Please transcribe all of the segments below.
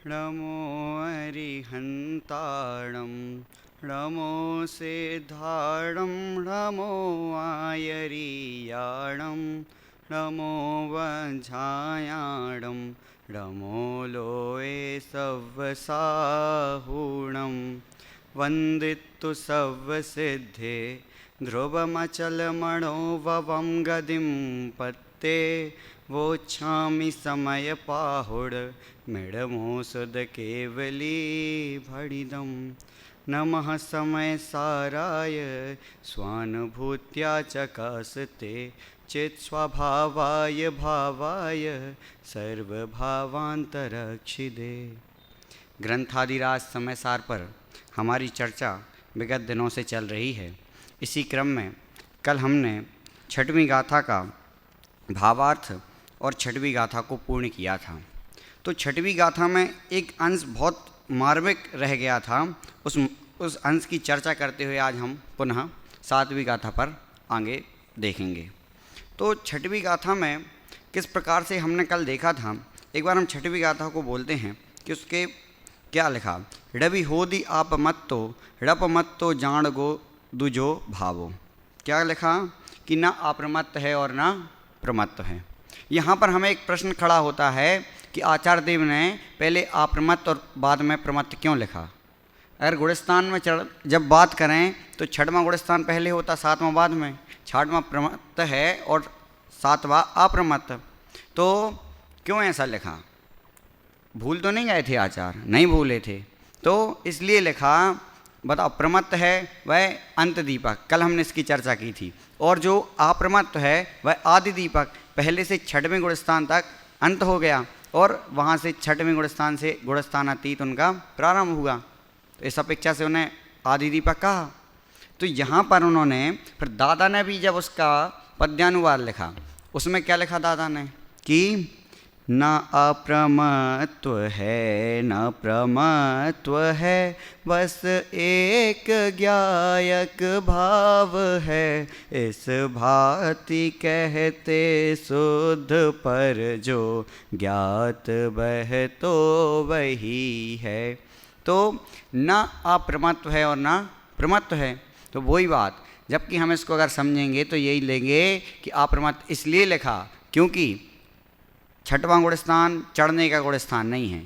नमो अरिहन्ताणं नमो सिद्धाणं नमो आयरीयाणं नमो वज्रायाणं नमो लोये सव्वसाहुणं वन्दितु सव्वसिद्धे ध्रुवमचलमणोभवं गदिं पत्ते वोच्छामि समयपाहुड मिडमोसुद केवली भडिदं नमः समय साराय स्वानुभूत्या चकासते चित् स्वभावाय भावाय सर्वभावांतरक्षिदे। ग्रंथादिराज समय सार पर हमारी चर्चा विगत दिनों से चल रही है। इसी क्रम में कल हमने छठवीं गाथा का भावार्थ और छठवीं गाथा को पूर्ण किया था। तो छठवीं गाथा में एक अंश बहुत मार्मिक रह गया था। उस अंश की चर्चा करते हुए आज हम पुनः सातवीं गाथा पर आगे देखेंगे। तो छठवीं गाथा में किस प्रकार से हमने कल देखा था, एक बार हम छठवीं गाथा को बोलते हैं कि उसके क्या लिखा। रवि होदी आप मत्तो रप मत्तो जान गो दुजो भावो। क्या लिखा कि ना अप्रमत्त है और ना प्रमत्त है। यहाँ पर हमें एक प्रश्न खड़ा होता है कि आचार्य देव ने पहले अप्रमत्त और बाद में प्रमत्त क्यों लिखा। अगर गुणस्थान में जब बात करें तो छठवां गुणस्थान पहले होता, सातवां बाद में। छठवां प्रमत्त है और सातवां अप्रमत्त, तो क्यों ऐसा लिखा। भूल तो नहीं गए थे आचार्य, नहीं भूले थे, तो इसलिए लिखा। बताओ, प्रमत्त है वह अंत दीपक, कल हमने इसकी चर्चा की थी, और जो अप्रमत्त है वह आदि दीपक, पहले से छठवें गुणस्थान तक अंत हो गया और वहाँ से छठवें गुणस्थान से गुणस्थानातीत उनका प्रारंभ हुआ। तो इस अपेक्षा से उन्हें आदि दीपक कहा। तो यहाँ पर उन्होंने फिर दादा ने भी जब उसका पद्यानुवाद लिखा, उसमें क्या लिखा दादा ने कि न अप्रमत्व है न प्रमत्व है, बस एक ज्ञायक भाव है। इस भांति कहते शुद्ध पर जो ज्ञात वह तो वही है। तो न अप्रमत्व है और न प्रमत्व है, तो वही बात। जबकि हम इसको अगर समझेंगे तो यही लेंगे कि अप्रमत्त इसलिए लिखा क्योंकि छठवां गुणस्थान चढ़ने का गुणस्थान नहीं है,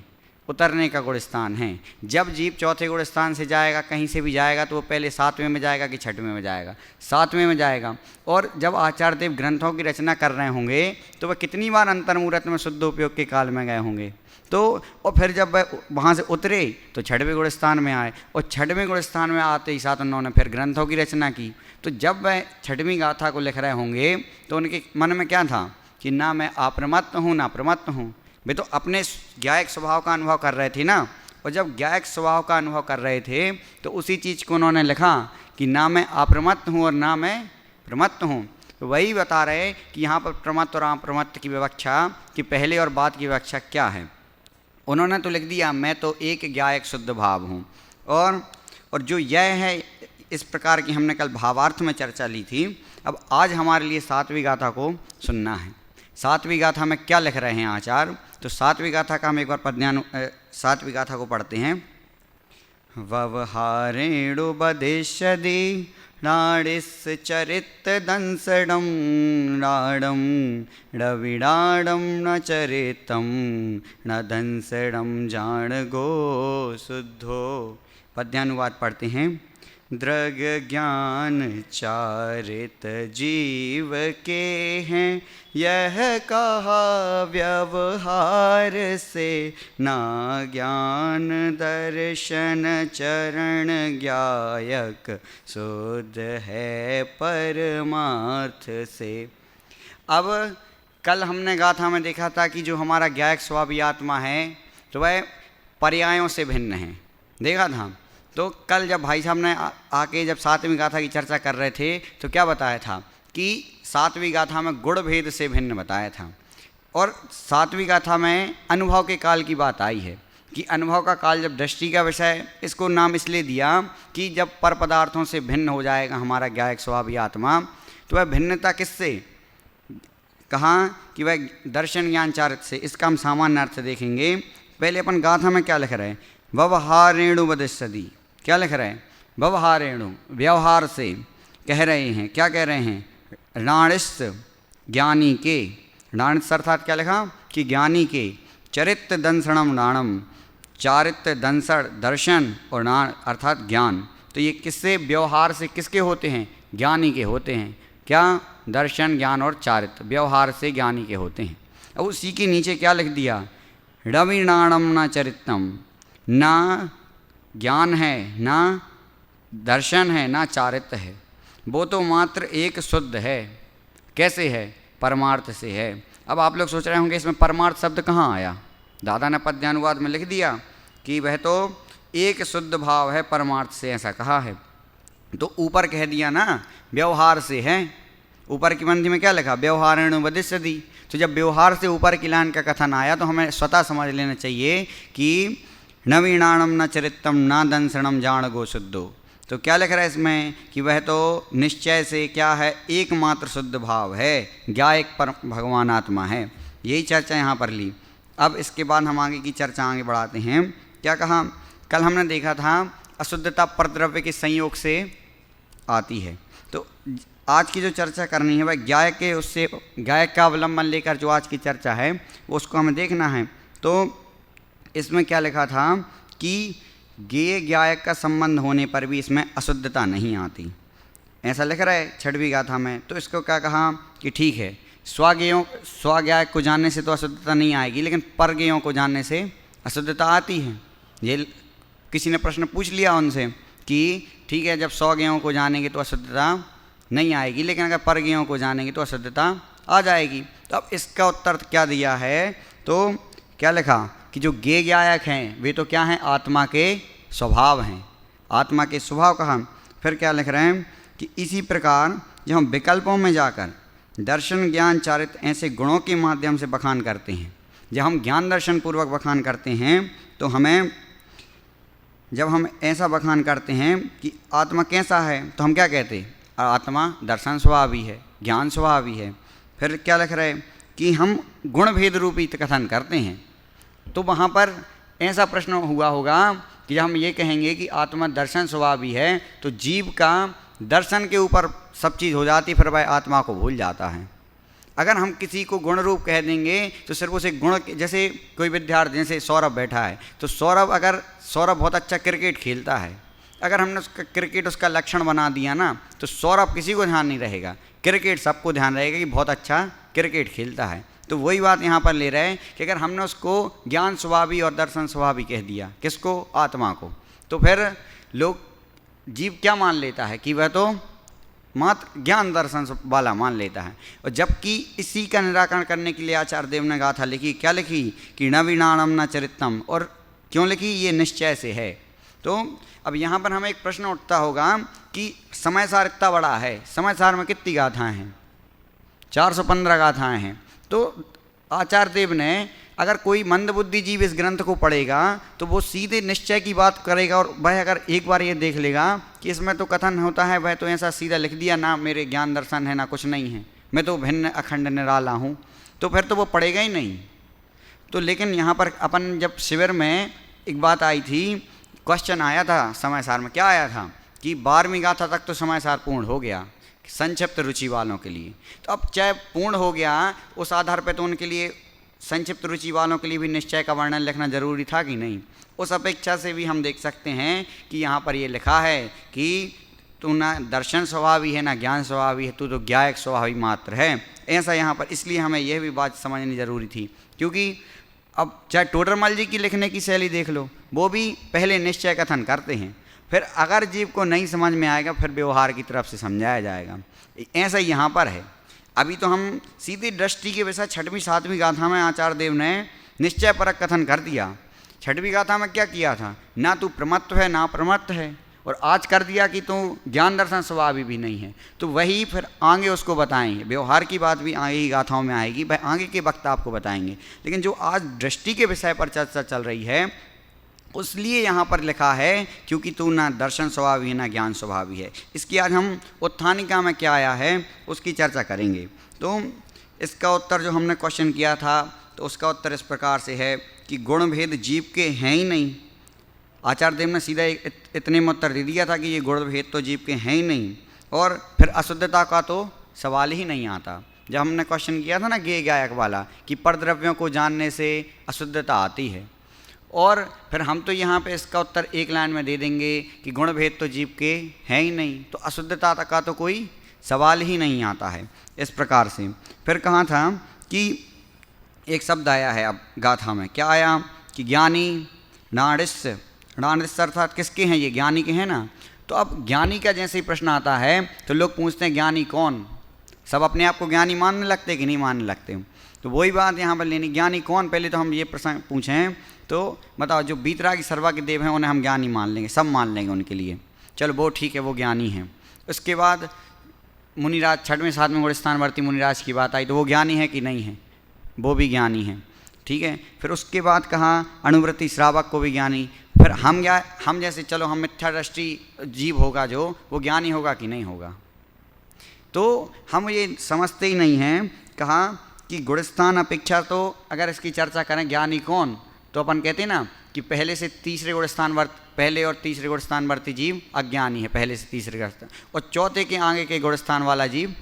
उतरने का गुणस्थान है। जब जीव चौथे गुणस्थान से जाएगा, कहीं से भी जाएगा, तो वो पहले सातवें में जाएगा कि छठवें में जाएगा, सातवें में जाएगा। और जब आचार्य देव ग्रंथों की रचना कर रहे होंगे तो वह कितनी बार अंतर्मुहूर्त में शुद्ध उपयोग के काल में गए होंगे। तो और फिर जब वह वहाँ से उतरे तो छठवें गुणस्थान में आए, और छठवें गुणस्थान में आते ही साथ उन्होंने फिर ग्रंथों की रचना की। तो जब वह छठवीं गाथा को लिख रहे होंगे तो उनके मन में क्या था कि ना मैं अप्रमत्त हूँ ना प्रमत्त हूँ। वे तो अपने ज्ञायक स्वभाव का अनुभव कर रहे थे ना, और जब ज्ञायक स्वभाव का अनुभव कर रहे थे तो उसी चीज़ को उन्होंने लिखा कि ना मैं अप्रमत्त हूँ और ना मैं प्रमत्त हूँ। तो वही बता रहे कि यहाँ पर प्रमत्त और अप्रमत्त की विवक्षा कि पहले और बाद की विवक्षा क्या है। उन्होंने तो लिख दिया मैं तो एक ज्ञायक शुद्ध भाव हूँ। और जो यह है, इस प्रकार की हमने कल भावार्थ में चर्चा ली थी। अब आज हमारे लिए सातवीं गाथा को सुनना है। सातवीं गाथा में क्या लिख रहे हैं आचार्य, तो सातवीं गाथा का हम एक बार सातवीं गाथा को पढ़ते हैं। ववहारेणु बदिष्यदि नाडिस चरित दंसडम नाडम रविडाडम न चरितम न दंसडम जान गो शुद्धो। पद्यानुवाद पढ़ते हैं। दृग ज्ञान चारित जीव के हैं, यह कहा व्यवहार से, ना ज्ञान दर्शन चरण ज्ञायक शुद्ध है परमार्थ से। अब कल हमने गाथा में देखा था कि जो हमारा ज्ञायक स्वभावी आत्मा है तो वह पर्यायों से भिन्न है, देखा था। तो कल जब भाई साहब ने आके जब सातवीं गाथा की चर्चा कर रहे थे तो क्या बताया था कि सातवीं गाथा में गुण भेद से भिन्न बताया था, और सातवीं गाथा में अनुभव के काल की बात आई है कि अनुभव का काल जब दृष्टि का विषय, इसको नाम इसलिए दिया कि जब पर पदार्थों से भिन्न हो जाएगा हमारा ज्ञायक स्वभावी आत्मा, तो वह भिन्नता किससे कहाँ कि वह दर्शन ज्ञान चारित से। इसका हम सामान्य अर्थ देखेंगे पहले अपन गाथा में क्या लिख रहे हैं, व्यवहारेणु वदिष्यति, क्या लिख रहे हैं, व्यवहारेणु, व्यवहार से कह रहे हैं, क्या कह रहे हैं, राणिस्त ज्ञानी के, राणिस्त अर्थात क्या लिखा कि ज्ञानी के, चरित्र दंसणम नाणम, चारित्र दंसण दर्शन और नाण अर्थात ज्ञान। तो ये किससे, व्यवहार से किसके होते हैं, ज्ञानी के होते हैं। क्या, दर्शन ज्ञान और चारित्र व्यवहार से ज्ञानी के होते हैं। अब उसी के नीचे क्या लिख दिया, रविणाणम न चरित्रम, ना ज्ञान है ना दर्शन है ना चारित्र है, वो तो मात्र एक शुद्ध है। कैसे है, परमार्थ से है। अब आप लोग सोच रहे होंगे इसमें परमार्थ शब्द कहाँ आया, दादा ने पद्यानुवाद में लिख दिया कि वह तो एक शुद्ध भाव है, परमार्थ से ऐसा कहा है। तो ऊपर कह दिया ना व्यवहार से है, ऊपर की पंक्ति में क्या लिखा, व्यवहारेणु वदिष्यति। तो जब व्यवहार से ऊपर की लाइन का कथन आया तो हमें स्वतः समझ लेना चाहिए कि नवीणाणम न चरित्रम न दंसणम जान गो शुद्धो। तो क्या लिख रहा है इसमें कि वह तो निश्चय से क्या है, एकमात्र शुद्ध भाव है, ज्ञायक पर भगवान आत्मा है। यही चर्चा यहाँ पर ली। अब इसके बाद हम आगे की चर्चा आगे बढ़ाते हैं। क्या कहा, कल हमने देखा था अशुद्धता परद्रव्य के संयोग से आती है। तो आज की जो चर्चा करनी है वह ज्ञायक के, उससे ज्ञायक का अवलंबन लेकर जो आज की चर्चा है वो उसको हमें देखना है। तो इसमें क्या लिखा था कि ज्ञेय ज्ञायक का संबंध होने पर भी इसमें अशुद्धता नहीं आती, ऐसा लिख रहा है छठवीं गाथा में। तो इसको क्या कहा कि ठीक है, स्वज्ञायक को जानने से तो अशुद्धता नहीं आएगी, लेकिन परज्ञेयों को जानने से अशुद्धता आती है। ये किसी ने प्रश्न पूछ लिया उनसे कि ठीक है, जब स्वज्ञेयों को जानेंगे तो अशुद्धता नहीं आएगी, लेकिन अगर परज्ञेयों को जानेंगे तो अशुद्धता आ जाएगी। तो अब इसका उत्तर क्या दिया है, तो क्या लिखा कि जो ज्ञेय ज्ञायक हैं वे तो क्या हैं, आत्मा के स्वभाव हैं, आत्मा के स्वभाव कहा। फिर क्या लिख रहे हैं कि इसी प्रकार जब हम विकल्पों में जाकर दर्शन ज्ञान चारित्र ऐसे गुणों के माध्यम से बखान करते हैं, जब हम ज्ञान दर्शन पूर्वक बखान करते हैं तो हमें, जब हम ऐसा बखान करते हैं कि आत्मा कैसा है तो हम क्या कहते हैं, आत्मा दर्शन स्वभावी है, ज्ञान स्वभावी है। फिर क्या लिख रहे हैं कि हम गुण भेद रूपी कथन करते हैं। तो वहाँ पर ऐसा प्रश्न हुआ होगा कि जब हम ये कहेंगे कि आत्मा दर्शन स्वभावी है तो जीव का दर्शन के ऊपर सब चीज़ हो जाती, फिर वह आत्मा को भूल जाता है। अगर हम किसी को गुण रूप कह देंगे तो सिर्फ उसे गुण, जैसे कोई विद्यार्थी, जैसे सौरभ बैठा है तो सौरभ बहुत अच्छा क्रिकेट खेलता है, अगर हमने उसका क्रिकेट उसका लक्षण बना दिया ना तो सौरभ किसी को ध्यान नहीं रहेगा, क्रिकेट सबको ध्यान रहेगा कि बहुत अच्छा क्रिकेट खेलता है। तो वही बात यहाँ पर ले रहे हैं कि अगर हमने उसको ज्ञान स्वभावी और दर्शन स्वभावी कह दिया, किसको, आत्मा को, तो फिर लोग, जीव क्या मान लेता है कि वह तो मात्र ज्ञान दर्शन वाला मान लेता है। और जबकि इसी का निराकरण करने के लिए आचार्य देव ने गाथा लिखी, क्या लिखी कि नवीनाणम न चरित्रम, और क्यों लिखी, ये निश्चय से है। तो अब यहाँ पर हमें एक प्रश्न उठता होगा कि समय सार इतना बड़ा है, समय सार में कितनी गाथाएँ हैं, 415 गाथाएँ हैं। तो आचार्य देव ने, अगर कोई मंदबुद्धि जीव इस ग्रंथ को पढ़ेगा तो वो सीधे निश्चय की बात करेगा, और वह अगर एक बार ये देख लेगा कि इसमें तो कथन होता है, वह तो ऐसा सीधा लिख दिया ना मेरे ज्ञान दर्शन है ना कुछ नहीं है, मैं तो भिन्न अखंड निराला हूँ, तो फिर तो वो पढ़ेगा ही नहीं। तो लेकिन यहाँ पर अपन जब शिविर में एक बात आई थी, क्वेश्चन आया था समय सार में, क्या आया था कि 12वीं गाथा तक तो समय सार पूर्ण हो गया संक्षिप्त रुचि वालों के लिए। तो अब चाहे पूर्ण हो गया, उस आधार पर तो उनके लिए, संक्षिप्त रुचि वालों के लिए भी निश्चय का वर्णन लिखना जरूरी था कि नहीं। उस अपेक्षा से भी हम देख सकते हैं कि यहाँ पर ये लिखा है कि तू ना दर्शन स्वभावी है ना ज्ञान स्वभावी है, तू तो ज्ञायक स्वभावी मात्र है, ऐसा यहाँ पर। इसलिए हमें यह भी बात समझनी जरूरी थी, क्योंकि अब चाहे टोडरमल जी की लिखने की शैली देख लो, वो भी पहले निश्चय कथन करते हैं, फिर अगर जीव को नहीं समझ में आएगा फिर व्यवहार की तरफ से समझाया जाएगा। ऐसा यहाँ पर है। अभी तो हम सीधी दृष्टि के विषय 6वीं 7वीं गाथा में आचार्य देव ने निश्चय परक कथन कर दिया। 6वीं गाथा में क्या किया था, ना तू प्रमत्व है ना प्रमत्त है, और आज कर दिया कि तू ज्ञान दर्शन स्वभावी भी नहीं है। तो वही फिर आगे उसको बताएंगे, व्यवहार की बात भी आगे ही गाथाओं में आएगी, भाई आगे के वक्त आपको बताएंगे। लेकिन जो आज दृष्टि के विषय पर चर्चा चल रही है उसलिए यहाँ पर लिखा है क्योंकि तू ना दर्शन स्वभावी है ना ज्ञान स्वभावी है। इसकी आज हम उत्थानिका में क्या आया है उसकी चर्चा करेंगे। तो इसका उत्तर जो हमने क्वेश्चन किया था तो उसका उत्तर इस प्रकार से है कि गुण भेद जीव के हैं ही नहीं। आचार्य देव ने सीधा इतने में उत्तर दे दिया था कि ये गुण भेद तो जीव के हैं ही नहीं, और फिर अशुद्धता का तो सवाल ही नहीं आता। जब हमने क्वेश्चन किया था ना गेय गायक वाला कि परद्रव्यों को जानने से अशुद्धता आती है, और फिर हम तो यहाँ पे इसका उत्तर एक लाइन में दे देंगे कि गुण भेद तो जीव के हैं ही नहीं, तो अशुद्धता का तो कोई सवाल ही नहीं आता है। इस प्रकार से फिर कहा था कि एक शब्द आया है अब गाथा में, क्या आया कि ज्ञानी नाड़िस्य। नाड़िस्य अर्थात किसके हैं, ये ज्ञानी के हैं ना। तो अब ज्ञानी का जैसे ही प्रश्न आता है तो लोग पूछते हैं ज्ञानी कौन, सब अपने आप को ज्ञानी मानने लगते कि नहीं मानने लगते। तो वही बात यहाँ पर लेनी, ज्ञानी कौन। पहले तो हम ये प्रश्न पूछें तो बताओ, जो बीतरागी सर्वा के देव हैं उन्हें हम ज्ञानी मान लेंगे, सब मान लेंगे उनके लिए, चलो वो ठीक है, वो ज्ञानी हैं। उसके बाद मुनिराज, 6वें 7वें गुणस्थानवर्ती मुनिराज की बात आई, तो वो ज्ञानी है कि नहीं है, वो भी ज्ञानी है, ठीक है। फिर उसके बाद कहा अनुवृत्ति श्रावक को भी ज्ञानी। फिर हम जैसे चलो हम मिथ्यादृष्टि जीव होगा जो, वो ज्ञानी होगा कि नहीं होगा। तो हम ये समझते ही नहीं हैं। कहा कि गुणस्थान अपेक्षा, तो अगर इसकी चर्चा करें ज्ञानी कौन, तो अपन कहते हैं ना कि पहले और तीसरे गुणस्थानवर्ती जीव अज्ञानी है, पहले से तीसरे गुणस्थान, और चौथे के आगे के गुणस्थान वाला जीव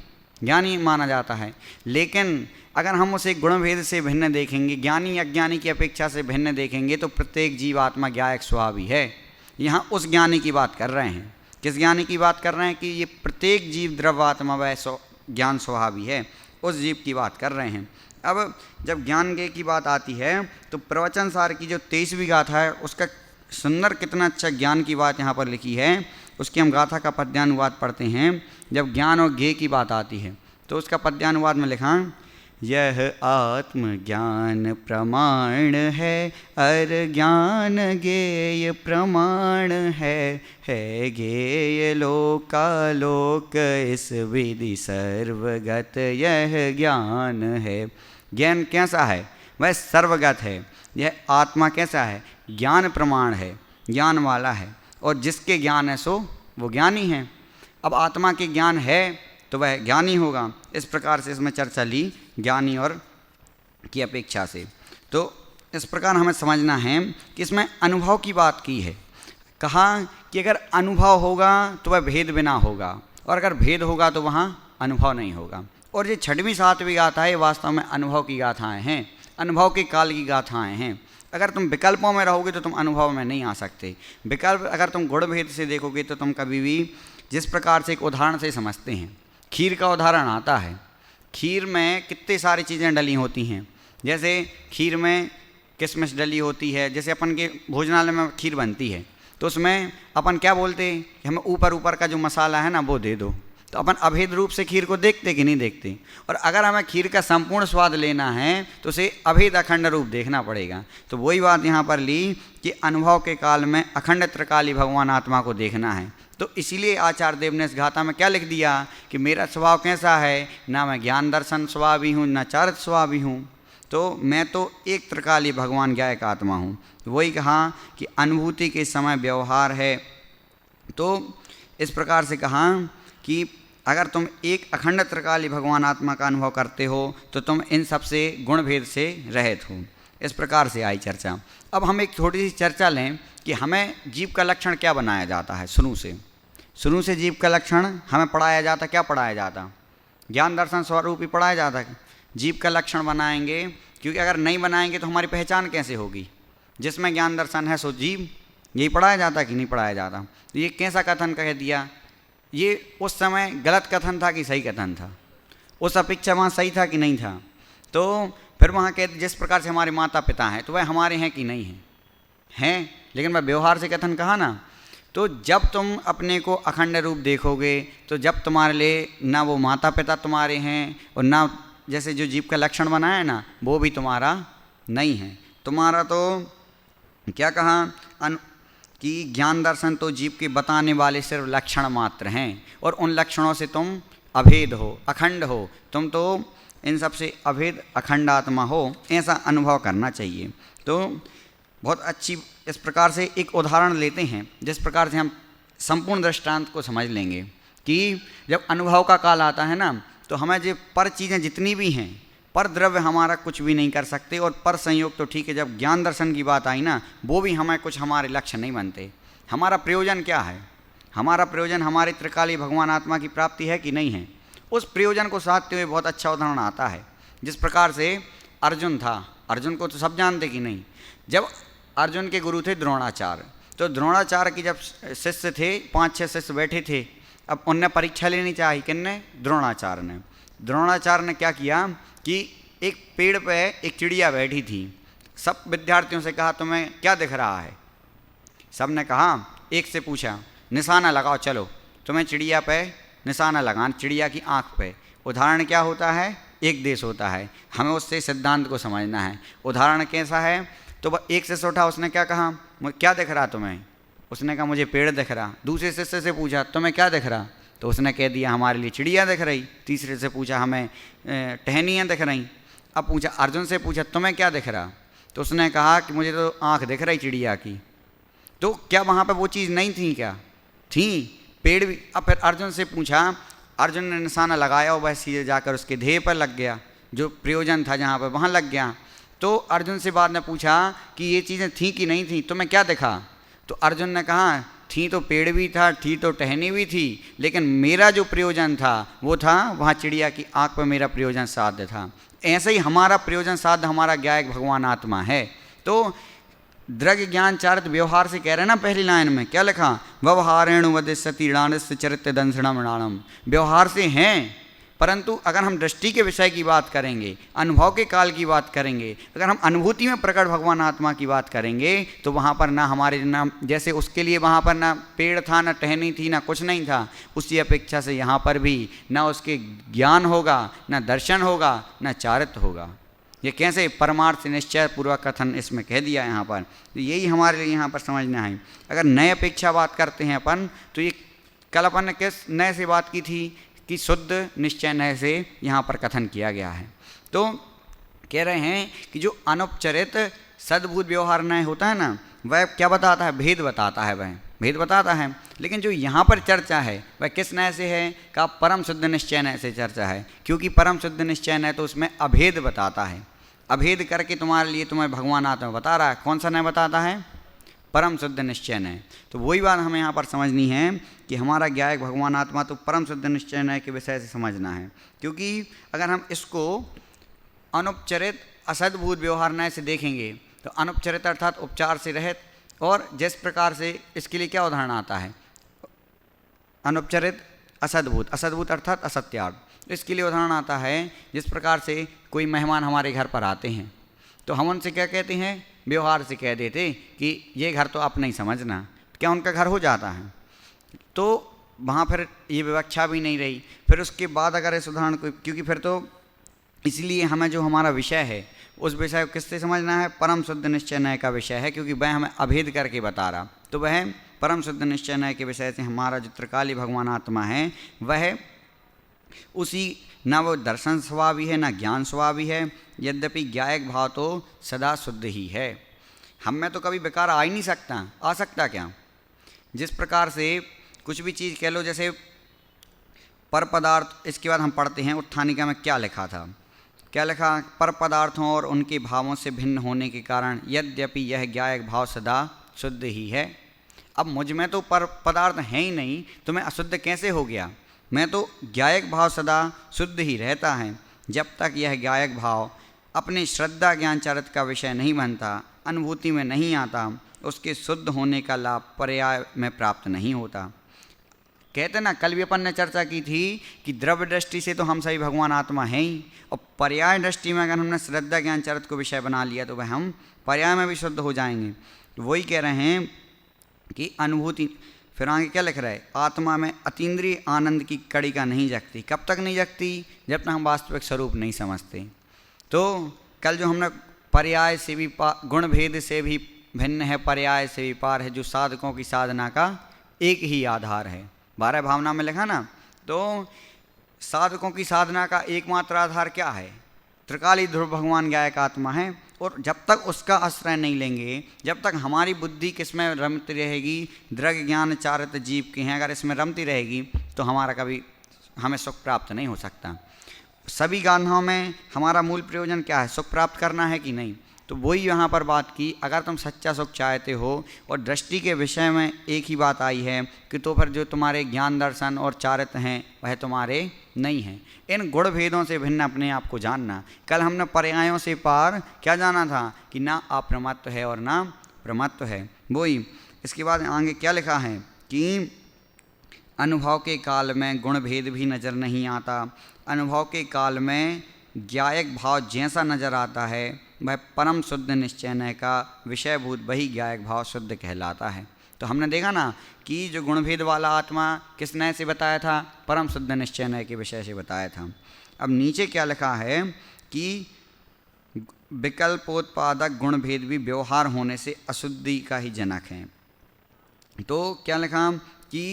ज्ञानी माना जाता है। लेकिन अगर हम उसे गुणभेद से भिन्न देखेंगे, ज्ञानी अज्ञानी की अपेक्षा से भिन्न देखेंगे, तो प्रत्येक जीवात्मा ज्ञायक स्वभावी है। यहाँ उस ज्ञानी की बात कर रहे हैं। किस ज्ञानी की बात कर रहे हैं कि ये प्रत्येक जीव द्रव्यात्मा व ज्ञान स्वभावी है, उस जीव की बात कर रहे हैं। अब जब ज्ञान ज्ञेय की बात आती है तो प्रवचन सार की जो 23वीं गाथा है, उसका सुंदर कितना अच्छा ज्ञान की बात यहाँ पर लिखी है। उसकी हम गाथा का पद्यानुवाद पढ़ते हैं। जब ज्ञान और ज्ञेय की बात आती है तो उसका पद्यानुवाद में लिखा, यह आत्मज्ञान प्रमाण है, अर ज्ञान ज्ञेय प्रमाण है ज्ञेय लोकालोक इस विधि सर्वगत यह ज्ञान है। ज्ञान कैसा है, वह सर्वगत है। यह आत्मा कैसा है, ज्ञान प्रमाण है, ज्ञान वाला है, और जिसके ज्ञान है सो वो ज्ञानी है। अब आत्मा के ज्ञान है तो वह ज्ञानी होगा। इस प्रकार से इसमें चर्चा ली ज्ञानी और की अपेक्षा से। तो इस प्रकार हमें समझना है कि इसमें अनुभव की बात की है। कहा कि अगर अनुभव होगा तो वह भेद बिना होगा, और अगर भेद होगा तो वहाँ अनुभव नहीं होगा। और ये 6वीं 7वीं गाथा है, वास्तव में अनुभव की गाथाएँ हैं, अनुभव के काल की गाथाएँ हैं। अगर तुम विकल्पों में रहोगे तो तुम अनुभव में नहीं आ सकते। विकल्प अगर तुम गुण भेद से देखोगे तो तुम कभी भी, जिस प्रकार से एक उदाहरण से समझते हैं, खीर का उदाहरण आता है। खीर में कितनी सारी चीज़ें डली होती हैं। जैसे खीर में किशमिश डली होती है। जैसे अपन के भोजनालय में खीर बनती है तो उसमें अपन क्या बोलते हैं कि हमें ऊपर का जो मसाला है ना वो दे दो। तो अपन अभेद रूप से खीर को देखते कि नहीं देखते। और अगर हमें खीर का संपूर्ण स्वाद लेना है तो उसे अभेद अखंड रूप देखना पड़ेगा। तो वही बात यहाँ पर ली कि अनुभव के काल में अखंड त्रिकाली भगवान आत्मा को देखना है। तो इसीलिए आचार्य देव ने इस गाथा में क्या लिख दिया कि मेरा स्वभाव कैसा है, ना मैं ज्ञान दर्शन स्वभावी हूँ, ना चारित स्वभावी हूँ, तो मैं तो एक त्रिकाली भगवान ज्ञायक आत्मा हूँ। वही कहा कि अनुभूति के समय व्यवहार है। तो इस प्रकार से कहा कि अगर तुम एक अखंड त्रिकाली भगवान आत्मा का अनुभव करते हो तो तुम इन सब से गुण भेद से रहित हो। इस प्रकार से आई चर्चा। अब हम एक छोटी सी चर्चा लें कि हमें जीव का लक्षण क्या बनाया जाता है। शुरू से जीव का लक्षण हमें पढ़ाया जाता, क्या पढ़ाया जाता, ज्ञान दर्शन स्वरूप ही पढ़ाया जाता। जीव का लक्षण बनाएंगे, क्योंकि अगर नहीं बनाएंगे तो हमारी पहचान कैसे होगी। जिसमें ज्ञान दर्शन है सो जीव, यही पढ़ाया जाता कि नहीं पढ़ाया जाता। तो ये कैसा कथन कह दिया, ये उस समय गलत कथन था कि सही कथन था, उस अपेक्षा वहाँ सही था कि नहीं था। तो फिर वहाँ कहते जिस प्रकार से हमारे माता पिता हैं तो वह हमारे हैं कि नहीं हैं, लेकिन वह व्यवहार से कथन कहा ना। तो जब तुम अपने को अखंड रूप देखोगे तो जब तुम्हारे लिए ना वो माता पिता तुम्हारे हैं और ना जैसे जो जीव का लक्षण बनाया ना वो भी तुम्हारा नहीं है। तुम्हारा तो क्या कहा कि ज्ञान दर्शन तो जीव के बताने वाले सिर्फ लक्षण मात्र हैं, और उन लक्षणों से तुम अभेद हो, अखंड हो। तुम तो इन सब से अभेद अखंड आत्मा हो, ऐसा अनुभव करना चाहिए। तो बहुत अच्छी इस प्रकार से एक उदाहरण लेते हैं जिस प्रकार से हम संपूर्ण दृष्टांत को समझ लेंगे कि जब अनुभव का काल आता है ना तो हमें जो पर चीज़ें जितनी भी हैं, पर द्रव्य हमारा कुछ भी नहीं कर सकते, और पर संयोग तो ठीक है, जब ज्ञान दर्शन की बात आई ना, वो भी हमें कुछ हमारे लक्ष्य नहीं बनते। हमारा प्रयोजन क्या है? हमारा प्रयोजन हमारे त्रिकाली भगवान आत्मा की प्राप्ति है कि नहीं है? उस प्रयोजन को साधते हुए बहुत अच्छा उदाहरण आता है। जिस प्रकार से अर्जुन था, अर्जुन को तो सब जानते कि नहीं, जब अर्जुन के गुरु थे द्रोणाचार्य, तो द्रोणाचार्य की जब शिष्य थे 5-6 शिष्य बैठे थे, अब उनने परीक्षा लेनी चाहिए, किसने? द्रोणाचार्य ने। द्रोणाचार्य ने क्या किया कि एक पेड़ पे एक चिड़िया बैठी थी, सब विद्यार्थियों से कहा तुम्हें क्या दिख रहा है? सब ने कहा, एक से पूछा निशाना लगाओ, चलो तुम्हें चिड़िया पे निशाना लगाना, चिड़िया की आँख पे। उदाहरण क्या होता है? एक देश होता है, हमें उससे सिद्धांत को समझना है। उदाहरण कैसा है? तो वह एक शिष्य उठा, उसने क्या कहा, क्या दिख रहा तुम्हें? उसने कहा मुझे पेड़ दिख रहा। दूसरे शिष्य से पूछा तुम्हें क्या दिख रहा? तो उसने कह दिया हमारे लिए चिड़िया दिख रही। तीसरे से पूछा हमें टहनियाँ दिख रही। अब पूछा अर्जुन से पूछा तुम्हें क्या दिख रहा? तो उसने कहा कि मुझे तो आँख दिख रही चिड़िया की। तो क्या वहाँ पर वो चीज़ नहीं थी? क्या थी? पेड़ भी। अब फिर अर्जुन से पूछा, अर्जुन ने निशाना लगाया और वह सीधे जाकर उसके ध्येय पर लग गया, जो प्रयोजन था जहाँ पर वहाँ लग गया। तो अर्जुन से बाद में पूछा कि ये चीज़ें थी कि नहीं थी, तुम्हें क्या दिखा? तो अर्जुन ने कहा थी तो पेड़ भी था, थी तो टहनी भी थी, लेकिन मेरा जो प्रयोजन था वो था वहाँ चिड़िया की आँख पर मेरा प्रयोजन साध्य था। ऐसे ही हमारा प्रयोजन साध्य हमारा ज्ञायक भगवान आत्मा है। तो द्रव्य ज्ञान चारित व्यवहार से कह रहे हैं ना, पहली लाइन में क्या लिखा? व्यवहारेण वदिष्यति णानस्य चरित्र दंसणम णाणम। व्यवहार से हैं, परंतु अगर हम दृष्टि के विषय की बात करेंगे, अनुभव के काल की बात करेंगे, अगर हम अनुभूति में प्रकट भगवान आत्मा की बात करेंगे, तो वहाँ पर ना हमारे ना जैसे उसके लिए वहाँ पर ना पेड़ था, ना टहनी थी, ना कुछ नहीं था, उसी अपेक्षा से यहाँ पर भी ना उसके ज्ञान होगा, ना दर्शन होगा, ना चारित्र होगा। ये कैसे? परमार्थ निश्चय पूर्वक कथन इसमें कह दिया यहाँ पर। तो यही हमारे लिए यहाँ पर समझना है। अगर नए अपेक्षा बात करते हैं अपन, तो ये कल अपन ने किस नए से बात की थी कि शुद्ध निश्चय नए से यहाँ पर कथन किया गया है। तो कह रहे हैं कि जो अनुपचरित सद्भूत व्यवहार नय होता है ना, वह क्या बताता है? भेद बताता है, वह भेद बताता है। लेकिन जो यहाँ पर चर्चा है वह किस नय से है? का परम शुद्ध निश्चय नय से चर्चा है, क्योंकि परम शुद्ध निश्चय नय तो उसमें अभेद बताता है। अभेद करके तुम्हारे लिए तुम्हें भगवान आत्मा बता रहा है। कौन सा नय बताता है? परम शुद्ध निश्चय नय। तो वही बात हमें यहाँ पर समझनी है कि हमारा ज्ञायक भगवान आत्मा तो परम शुद्ध निश्चय नय के विषय से समझना है, क्योंकि अगर हम इसको अनुपचरित असद्भूत व्यवहार नय से देखेंगे तो अनुपचरित अर्थात उपचार से रहित, और जिस प्रकार से इसके लिए क्या उदाहरण आता है? अनुपचरित असद्भूत, असद्भूत अर्थात असत्यार्थ। इसके लिए उदाहरण आता है जिस प्रकार से कोई मेहमान हमारे घर पर आते हैं तो हम उनसे क्या कहते हैं? व्यवहार से कह देते कि ये घर तो आप नहीं समझना, क्या उनका घर हो जाता है? तो वहाँ फिर ये विवक्षा भी नहीं रही। फिर उसके बाद अगर इस उदाहरण को, क्योंकि फिर तो इसलिए हमें जो हमारा विषय है उस विषय को किससे समझना है? परम शुद्ध निश्चय नय का विषय है, क्योंकि वह हमें अभेद करके बता रहा। तो वह परम शुद्ध निश्चय नय के विषय से हमारा जो त्रिकाली भगवान आत्मा है वह उसी ना वो दर्शन स्वभावी है ना ज्ञान स्वभावी है, यद्यपि ज्ञायक भाव तो सदा शुद्ध ही है। हम में तो कभी बेकार आ ही नहीं सकता। आ सकता क्या? जिस प्रकार से कुछ भी चीज़ कह लो, जैसे पर पदार्थ, इसके बाद हम पढ़ते हैं उत्थानिका में क्या लिखा था? क्या लिखा? पर पदार्थों और उनके भावों से भिन्न होने के कारण यद्यपि यह ज्ञायक भाव सदा शुद्ध ही है। अब मुझ में तो पर पदार्थ है ही नहीं, तो मैं अशुद्ध कैसे हो गया? मैं तो ज्ञायक भाव सदा शुद्ध ही रहता है। जब तक यह ज्ञायक भाव अपने श्रद्धा ज्ञान चारित्र का विषय नहीं बनता, अनुभूति में नहीं आता, उसके शुद्ध होने का लाभ पर्याय में प्राप्त नहीं होता। कहते ना, कल भी अपन ने चर्चा की थी कि द्रव्य दृष्टि से तो हम सभी भगवान आत्मा हैं ही, और पर्याय दृष्टि में अगर हमने श्रद्धा ज्ञान चारित्र को विषय बना लिया तो वह हम पर्याय में भी शुद्ध हो जाएंगे। तो वही कह रहे हैं कि अनुभूति, फिर आगे क्या लिख रहे हैं? आत्मा में अतीन्द्रिय आनंद की कड़िका नहीं जगती। कब तक नहीं जगती? जब तक हम वास्तविक स्वरूप नहीं समझते। तो कल जो हमने पर्याय से भी गुण भेद से भी भिन्न है, पर्याय से भी पार है, जो साधकों की साधना का एक ही आधार है। 12 भावना में लिखा ना, तो साधकों की साधना का एकमात्र आधार क्या है? त्रिकाली ध्रुव भगवान ज्ञायक आत्मा है। और जब तक उसका आश्रय नहीं लेंगे, जब तक हमारी बुद्धि किसमें रमती रहेगी? द्रव्य ज्ञान चारित्र जीव के हैं, अगर इसमें रमती रहेगी तो हमारा कभी हमें सुख प्राप्त नहीं हो सकता। सभी गाथाओं में हमारा मूल प्रयोजन क्या है? सुख प्राप्त करना है कि नहीं? तो वही यहाँ पर बात की, अगर तुम सच्चा सुख चाहते हो और दृष्टि के विषय में एक ही बात आई है कि तो फिर जो तुम्हारे ज्ञान दर्शन और चारित्र हैं वह तुम्हारे नहीं हैं। इन गुण भेदों से भिन्न अपने आप को जानना। कल हमने पर्यायों से पार क्या जाना था कि ना अप्रमत्त है और ना प्रमत्त है, वही। इसके बाद आगे क्या लिखा है कि अनुभव के काल में गुण भेद भी नज़र नहीं आता। अनुभव के काल में ज्ञायक भाव जैसा नज़र आता है वह परम शुद्ध निश्चय का विषयभूत वही ज्ञायक भाव शुद्ध कहलाता है। तो हमने देखा ना कि जो गुणभेद वाला आत्मा किस नय से बताया था? परम शुद्ध निश्चय के विषय से बताया था। अब नीचे क्या लिखा है कि विकल्पोत्पादक गुणभेद भी व्यवहार होने से अशुद्धि का ही जनक है। तो क्या लिखा कि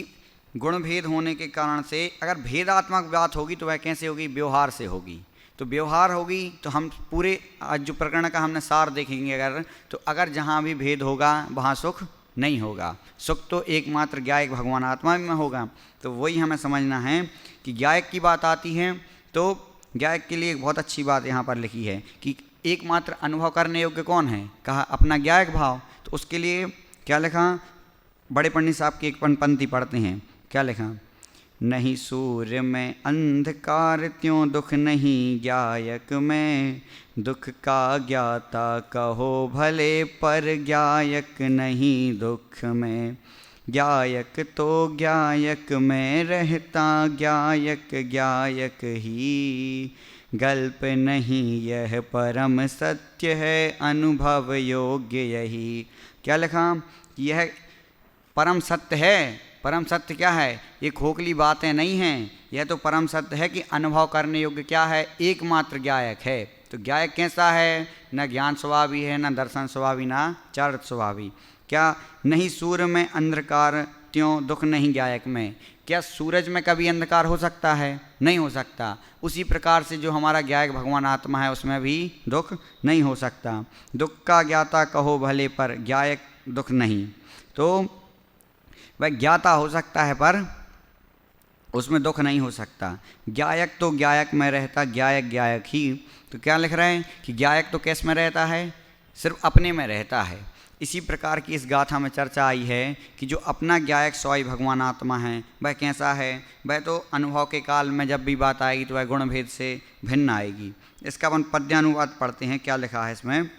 गुणभेद होने के कारण से अगर भेदात्मक बात होगी तो वह कैसे होगी? व्यवहार से होगी। तो व्यवहार होगी तो हम पूरे आज जो प्रकरण का हमने सार देखेंगे अगर जहाँ भी भेद होगा वहाँ सुख नहीं होगा। सुख तो एकमात्र ज्ञायक भगवान आत्मा में होगा। तो वही हमें समझना है कि ज्ञायक की बात आती है तो ज्ञायक के लिए एक बहुत अच्छी बात यहाँ पर लिखी है कि एकमात्र अनुभव करने योग्य कौन है? कहा अपना ज्ञायक भाव। तो उसके लिए क्या लिखा? बड़े पंडित साहब की एक पंक्ति पढ़ते हैं, क्या लिखा? नहीं सूर्य में अंधकार त्यों दुख नहीं ज्ञायक में, दुख का ज्ञाता कहो भले पर ज्ञायक नहीं दुख में। ज्ञायक तो ज्ञायक में रहता ज्ञायक ज्ञायक ही, गल्प नहीं यह परम सत्य है अनुभव योग्य यही। क्या लिखा? यह परम सत्य है। परम सत्य क्या है? ये खोखली बातें नहीं हैं। यह तो परम सत्य है कि अनुभव करने योग्य क्या है? एकमात्र ज्ञायक है। तो ज्ञायक कैसा है? न ज्ञान स्वभावी है, न दर्शन स्वभावी, न चारित्र स्वभावी। क्या नहीं सूर्य में अंधकार त्यों दुख नहीं ज्ञायक में? क्या सूरज में कभी अंधकार हो सकता है? नहीं हो सकता। उसी प्रकार से जो हमारा ज्ञायक भगवान आत्मा है उसमें भी दुख नहीं हो सकता। दुख का ज्ञाता कहो भले पर ज्ञायक दुख नहीं। तो वह ज्ञाता हो सकता है पर उसमें दुख नहीं हो सकता। ज्ञायक तो ज्ञायक में रहता ज्ञायक ज्ञायक ही। तो क्या लिख रहे हैं कि ज्ञायक तो किस में रहता है? सिर्फ अपने में रहता है। इसी प्रकार की इस गाथा में चर्चा आई है कि जो अपना ज्ञायक स्वयं भगवान आत्मा है वह कैसा है? वह तो अनुभव के काल में जब भी बात आएगी तो वह गुणभेद से भिन्न आएगी। इसका अपन पद्यानुवाद पढ़ते हैं, क्या लिखा है इसमें?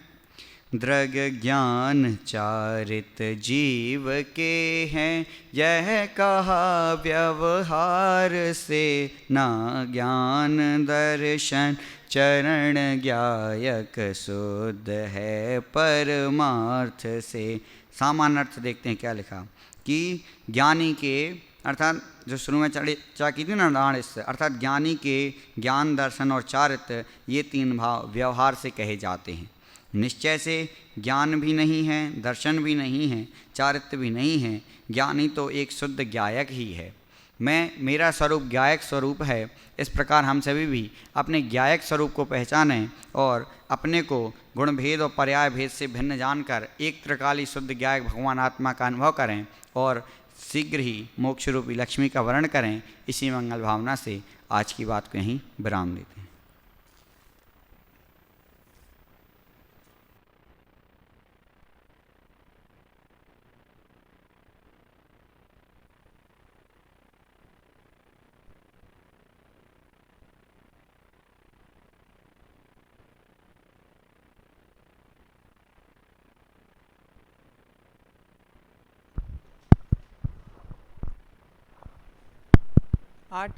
दृग ज्ञान चारित जीव के हैं, यह कहा व्यवहार से, ना ज्ञान दर्शन चरण ज्ञायक शुद्ध है परमार्थ से। सामान्य अर्थ देखते हैं क्या लिखा कि ज्ञानी के अर्थात जो शुरू में चर्चा की थी ना नाण, इससे अर्थात ज्ञानी के ज्ञान दर्शन और चारित्र ये तीन भाव व्यवहार से कहे जाते हैं। निश्चय से ज्ञान भी नहीं है, दर्शन भी नहीं है, चारित्र भी नहीं है। ज्ञानी तो एक शुद्ध ज्ञायक ही है। मेरा स्वरूप ज्ञायक स्वरूप है। इस प्रकार हम सभी भी अपने ज्ञायक स्वरूप को पहचानें और अपने को गुणभेद और पर्याय भेद से भिन्न जानकर एक त्रिकाली शुद्ध ज्ञायक भगवान आत्मा का अनुभव करें और शीघ्र ही मोक्ष रूपी लक्ष्मी का वर्ण करें। इसी मंगल भावना से आज की बात को यहीं विराम देते हैं। आठ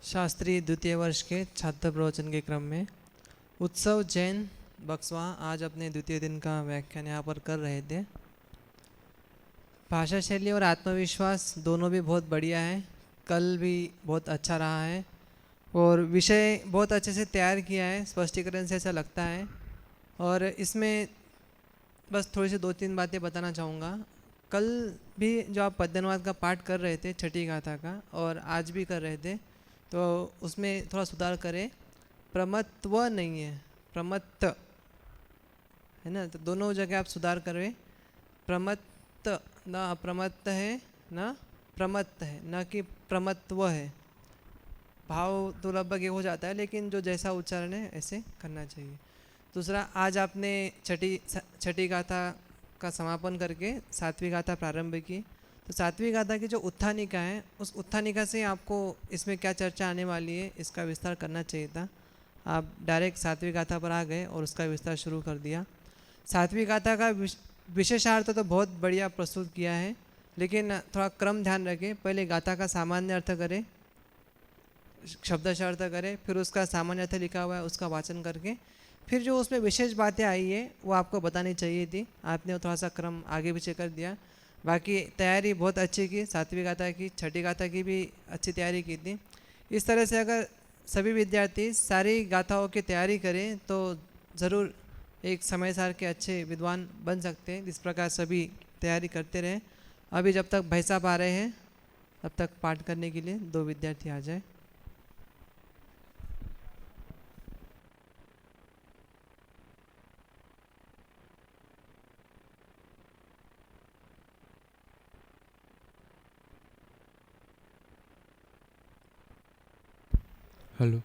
शास्त्री द्वितीय वर्ष के छात्र प्रवचन के क्रम में उत्सव जैन बक्सवा आज अपने द्वितीय दिन का व्याख्यान यहाँ पर कर रहे थे। भाषा शैली और आत्मविश्वास दोनों भी बहुत बढ़िया है। कल भी बहुत अच्छा रहा है और विषय बहुत अच्छे से तैयार किया है, स्पष्टीकरण से ऐसा लगता है। और इसमें बस थोड़ी सी दो तीन बातें बताना चाहूँगा। कल भी जो आप पद्यानुवाद का पाठ कर रहे थे छठी गाथा का और आज भी कर रहे थे, तो उसमें थोड़ा सुधार करें। प्रमत्व नहीं है, प्रमत्त है ना, तो दोनों जगह आप सुधार करें। प्रमत्त न अप्रमत्त है, न प्रमत्त है, न कि प्रमत्व है। भाव तो लगभग ये हो जाता है, लेकिन जो जैसा उच्चारण है ऐसे करना चाहिए। दूसरा, आज आपने छठी गाथा का समापन करके सातवीं गाथा प्रारंभ की। तो सातवीं गाथा की जो उत्थानिका है, उस उत्थानिका से आपको इसमें क्या चर्चा आने वाली है इसका विस्तार करना चाहिए था। आप डायरेक्ट सातवीं गाथा पर आ गए और उसका विस्तार शुरू कर दिया। सातवीं गाथा का विशेषार्थ तो बहुत बढ़िया प्रस्तुत किया है, लेकिन थोड़ा क्रम ध्यान रखें। पहले गाथा का सामान्य अर्थ करें, शब्दशः अर्थ करें, फिर उसका सामान्य अर्थ लिखा हुआ है उसका वाचन करके फिर जो उसमें विशेष बातें आई है वो आपको बतानी चाहिए थी। आपने थोड़ा सा क्रम आगे पीछे कर दिया। बाकी तैयारी बहुत अच्छी की, सातवीं गाथा की, छठी गाथा की भी अच्छी तैयारी की थी। इस तरह से अगर सभी विद्यार्थी सारी गाथाओं की तैयारी करें तो ज़रूर एक समय सार के अच्छे विद्वान बन सकते हैं। इस प्रकार सभी तैयारी करते रहें। अभी जब तक भाई साहब आ रहे हैं तब तक पाठ करने के लिए 2 विद्यार्थी आ जाए। हेलो।